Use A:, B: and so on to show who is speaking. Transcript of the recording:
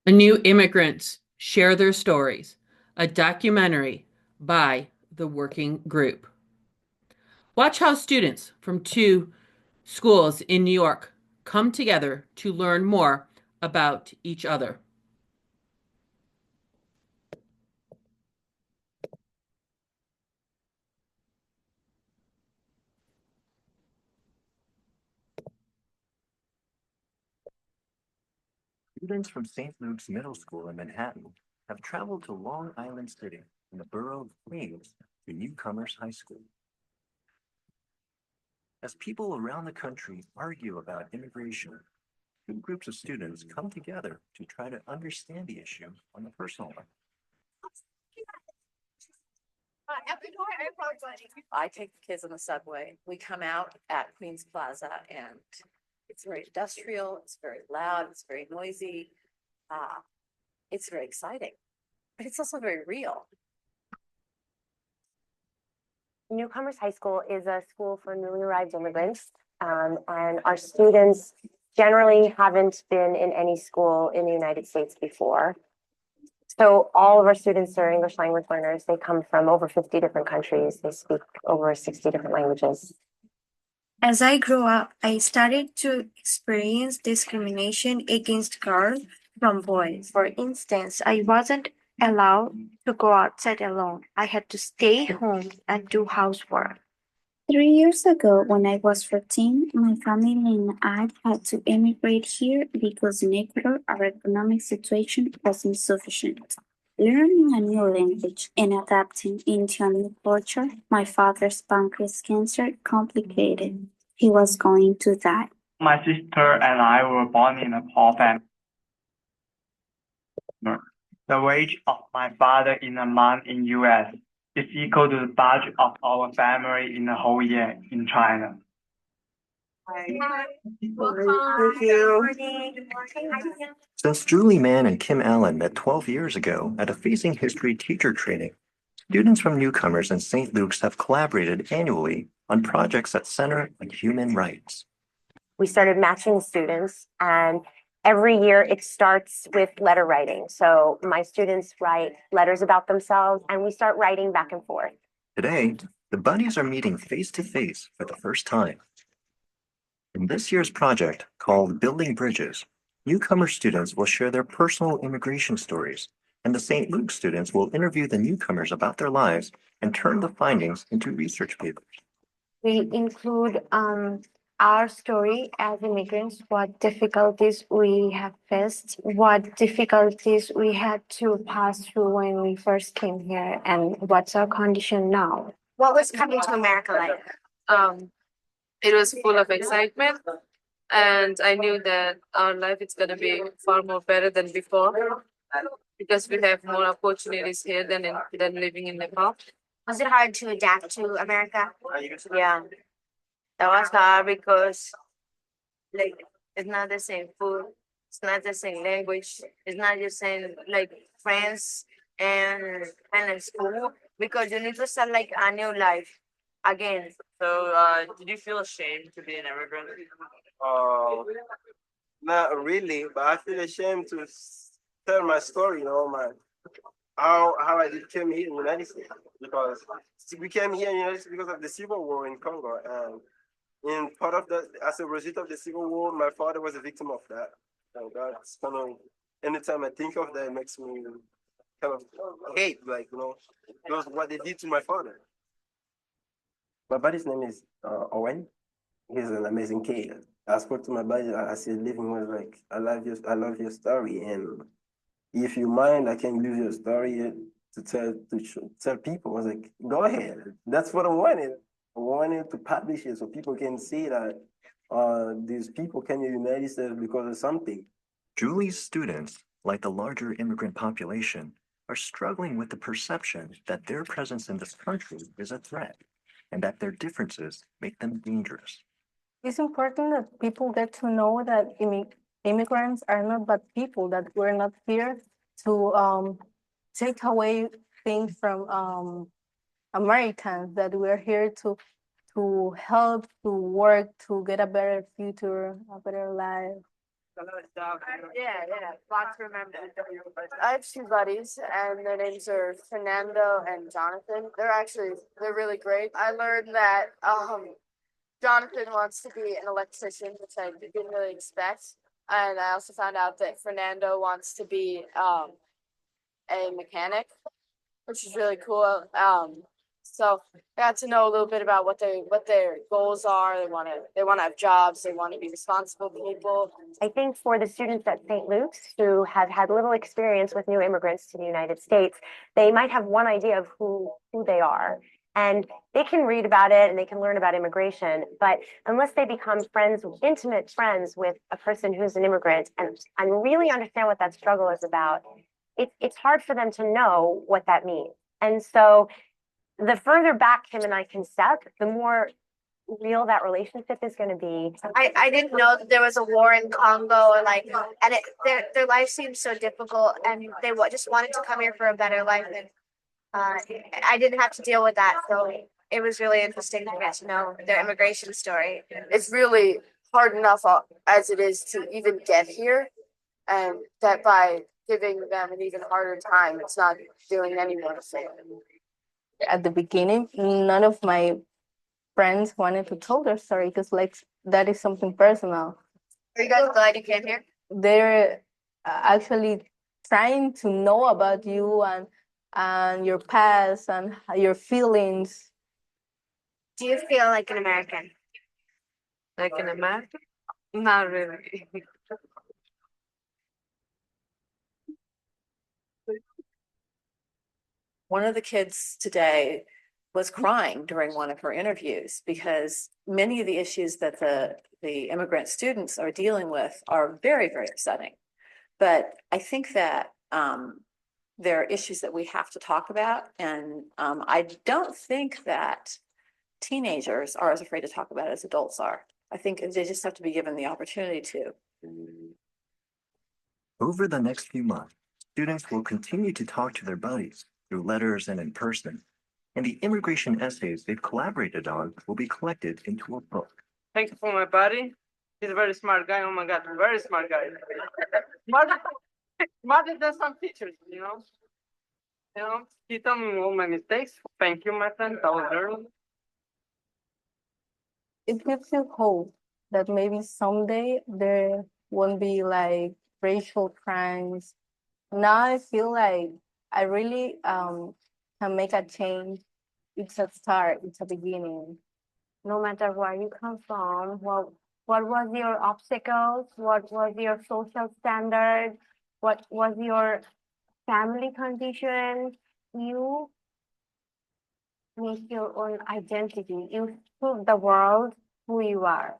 A: A New Immigrants Share Their Stories, a documentary by the Working Group. Watch how students from two schools in New York come together to learn more about each other.
B: Students from St. Luke's Middle School in Manhattan have traveled to Long Island City in the borough of Queens to Newcomers High School. As people around the country argue about immigration, two groups of students come together to try to understand the issue on the personal level.
C: I take the kids on the subway. We come out at Queens Plaza and it's very industrial, it's very loud, it's very noisy. It's very exciting, but it's also very real.
D: Newcomers High School is a school for newly arrived immigrants, and our students generally haven't been in any school in the United States before. So all of our students are English language learners. They come from over 50 different countries. They speak over 60 different languages.
E: As I grew up, I started to experience discrimination against girls from boys. For instance, I wasn't allowed to go outside alone. I had to stay home and do housework.
F: 3 years ago, when I was 14, my family and I had to immigrate here because in Ecuador our economic situation wasn't sufficient. Learning a new language and adapting into a new culture, my father's pancreas cancer complicated. He was going to die.
G: My sister and I were born in a poor family. The wage of my father in a month in US is equal to the budget of our family in a whole year in China.
B: Since Julie Mann and Kim Allen met 12 years ago at a Facing History teacher training, students from Newcomers and St. Luke's have collaborated annually on projects that center on human rights.
D: We started matching students, and every year it starts with letter writing. So my students write letters about themselves, and we start writing back and forth.
B: Today, the buddies are meeting face to face for the first time. In this year's project, called Building Bridges, Newcomer students will share their personal immigration stories, and the St. Luke students will interview the newcomers about their lives and turn the findings into research papers.
E: We include our story as immigrants, what difficulties we have faced, what difficulties we had to pass through when we first came here, and what's our condition now.
H: What was coming to America like? It was full of excitement, and I knew that our life is going to be far more better than before because we have more opportunities here than living in Nepal.
I: Was it hard to adapt to America?
J: Yeah, that was hard because like it's not the same food, it's not the same language, it's not the same like friends and school because you need to start like a new life again.
K: So, did you feel ashamed to be an immigrant?
L: Not really, but I feel ashamed to tell my story, my how I came here in the United States because we came here in the United States because of the civil war in Congo, and in part of that, as a result of the civil war, my father was a victim of that. And that's kind of anytime I think of that, it makes me kind of hate, because what they did to my father. My buddy's name is Owen. He's an amazing kid. I spoke to my buddy. I said, "Living was like, I love your story, and if you mind, I can use your story to tell people." I was like, "Go ahead." That's what I wanted. I wanted to publish it so people can see that these people came to the United States because of something.
B: Julie's students, like the larger immigrant population, are struggling with the perception that their presence in this country is a threat and that their differences make them dangerous.
M: It's important that people get to know that immigrants are not bad people, that we're not here to take away things from Americans, that we're here to help, to work, to get a better future, a better life.
J: Yeah, lots to remember. I have two buddies, and their names are Fernando and Jonathan. They're really great. I learned that Jonathan wants to be an electrician, which I didn't really expect. And I also found out that Fernando wants to be a mechanic, which is really cool. So I got to know a little bit about what their goals are. They want to have jobs. They want to be responsible people.
D: I think for the students at St. Luke's who have had little experience with new immigrants to the United States, they might have one idea of who they are. And they can read about it and they can learn about immigration, but unless they become friends, intimate friends with a person who's an immigrant and really understand what that struggle is about, it's hard for them to know what that means. And so the further back him and I can step, the more real that relationship is going to be.
I: I didn't know that there was a war in Congo, and their life seemed so difficult, and they just wanted to come here for a better life, and I didn't have to deal with that, so it was really interesting to get to know their immigration story.
J: It's really hard enough as it is to even get here, and that by giving them an even harder time, it's not doing anyone a favor.
M: At the beginning, none of my friends wanted to tell their story because that is something personal.
I: Are you guys glad you came here?
M: They're actually trying to know about you and your past and your feelings.
I: Do you feel like an American?
H: Like in America? Not really.
C: One of the kids today was crying during one of her interviews because many of the issues that the immigrant students are dealing with are very, very upsetting. But I think that there are issues that we have to talk about. And I don't think that teenagers are as afraid to talk about it as adults are. I think they just have to be given the opportunity to.
B: Over the next few months, students will continue to talk to their buddies through letters and in person, and the immigration essays they've collaborated on will be collected into a book.
K: Thank you for my buddy. He's a very smart guy. Oh my God, very smart guy. Smarter than some teachers, you know. He told me all my mistakes. Thank you, my friend. I was learning.
M: It gives you hope that maybe someday there won't be racial crimes. Now I feel like I really can make a change. It's a start, it's a beginning.
D: No matter where you come from, what was your obstacles, what was your social standard, what was your family condition, you make your own identity. You prove the world who you are.